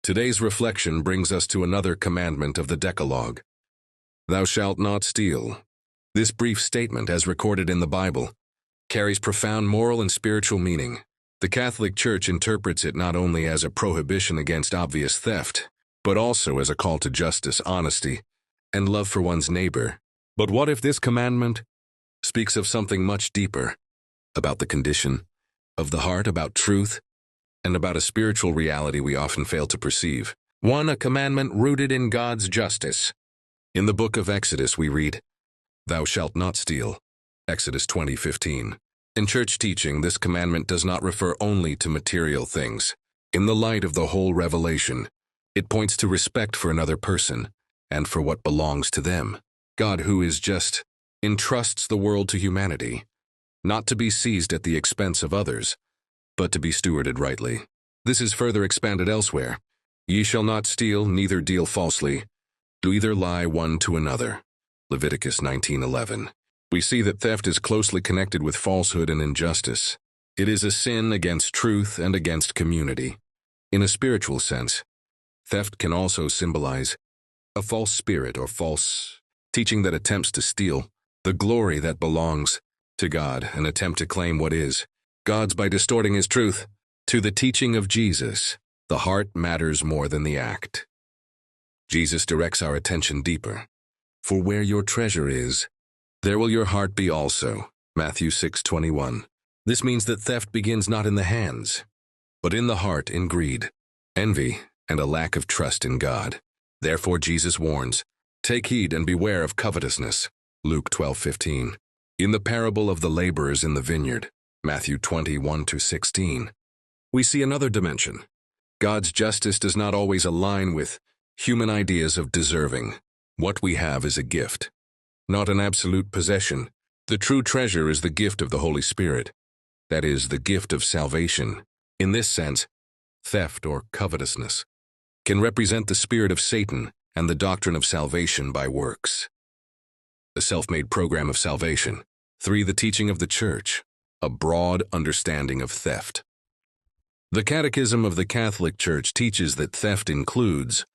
Today's reflection brings us to another commandment of the Decalogue. Thou shalt not steal. This brief statement, as recorded in the Bible, carries profound moral and spiritual meaning. The Catholic Church interprets it not only as a prohibition against obvious theft, but also as a call to justice, honesty, and love for one's neighbor. But what if this commandment speaks of something much deeper, about the condition of the heart, about truth, and about a spiritual reality we often fail to perceive? A commandment rooted in God's justice. In the book of Exodus we read, "Thou shalt not steal." Exodus 20:15. In church teaching, this commandment does not refer only to material things. In the light of the whole revelation, it points to respect for another person and for what belongs to them. God, who is just, entrusts the world to humanity, not to be seized at the expense of others, but to be stewarded rightly. This is further expanded elsewhere. Ye shall not steal, neither deal falsely, neither lie one to another. Leviticus 19:11. We see that theft is closely connected with falsehood and injustice. It is a sin against truth and against community. In a spiritual sense, theft can also symbolize a false spirit or false teaching that attempts to steal the glory that belongs to God and attempt to claim what is God's by distorting His truth. To the teaching of Jesus, the heart matters more than the act. Jesus directs our attention deeper. For where your treasure is, there will your heart be also. Matthew 6:21. This means that theft begins not in the hands, but in the heart, in greed, envy, and a lack of trust in God. Therefore Jesus warns, "Take heed and beware of covetousness." Luke 12:15. In the parable of the laborers in the vineyard, Matthew 20:1-16, we see another dimension. God's justice does not always align with human ideas of deserving. What we have is a gift, not an absolute possession. The true treasure is the gift of the Holy Spirit, that is, the gift of salvation. In this sense, theft or covetousness can represent the spirit of Satan and the doctrine of salvation by works. The self-made program of salvation. 3. The teaching of the Church, a broad understanding of theft. The Catechism of the Catholic Church teaches that theft includes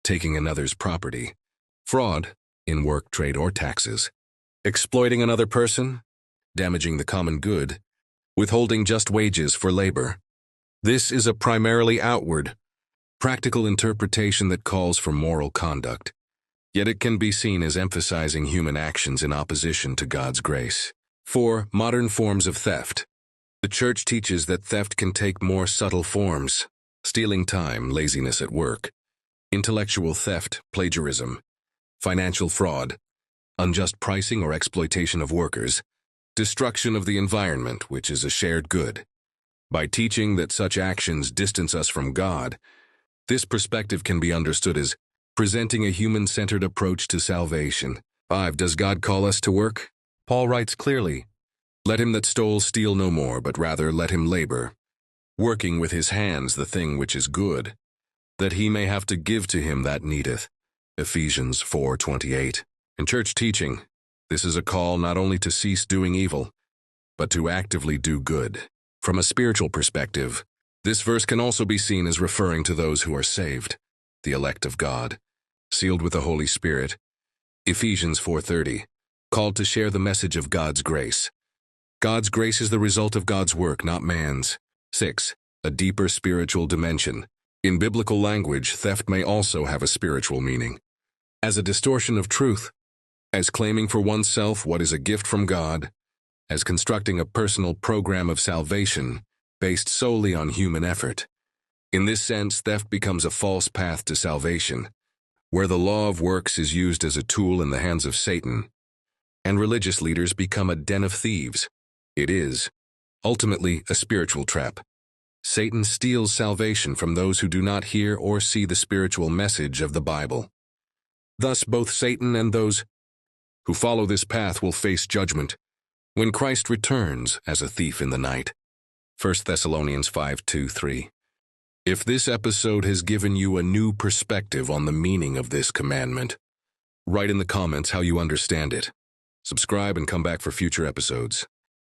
taking another's property, fraud in work, trade, or taxes, exploiting another person, damaging the common good, withholding just wages for labor. This is a primarily outward, practical interpretation that calls for moral conduct, yet it can be seen as emphasizing human actions in opposition to God's grace. 4. Modern forms of theft. The Church teaches that theft can take more subtle forms: stealing time, laziness at work, intellectual theft, plagiarism, financial fraud, unjust pricing or exploitation of workers, destruction of the environment, which is a shared good. By teaching that such actions distance us from God, this perspective can be understood as presenting a human-centered approach to salvation. 5. Does God call us to work? Paul writes clearly, "Let him that stole steal no more, but rather let him labor, working with his hands the thing which is good, that he may have to give to him that needeth." Ephesians 4:28. In church teaching, this is a call not only to cease doing evil, but to actively do good. From a spiritual perspective, this verse can also be seen as referring to those who are saved, the elect of God, sealed with the Holy Spirit. Ephesians 4:30, called to share the message of God's grace. God's grace is the result of God's work, not man's. 6. A deeper spiritual dimension. In biblical language, theft may also have a spiritual meaning. As a distortion of truth, as claiming for oneself what is a gift from God, as constructing a personal program of salvation based solely on human effort. In this sense, theft becomes a false path to salvation, where the law of works is used as a tool in the hands of Satan, and religious leaders become a den of thieves. It is, ultimately, a spiritual trap. Satan steals salvation from those who do not hear or see the spiritual message of the Bible. Thus, both Satan and those who follow this path will face judgment when Christ returns as a thief in the night. 1 Thessalonians 5:2-3. If this episode has given you a new perspective on the meaning of this commandment, write in the comments how you understand it. Subscribe and come back for future episodes.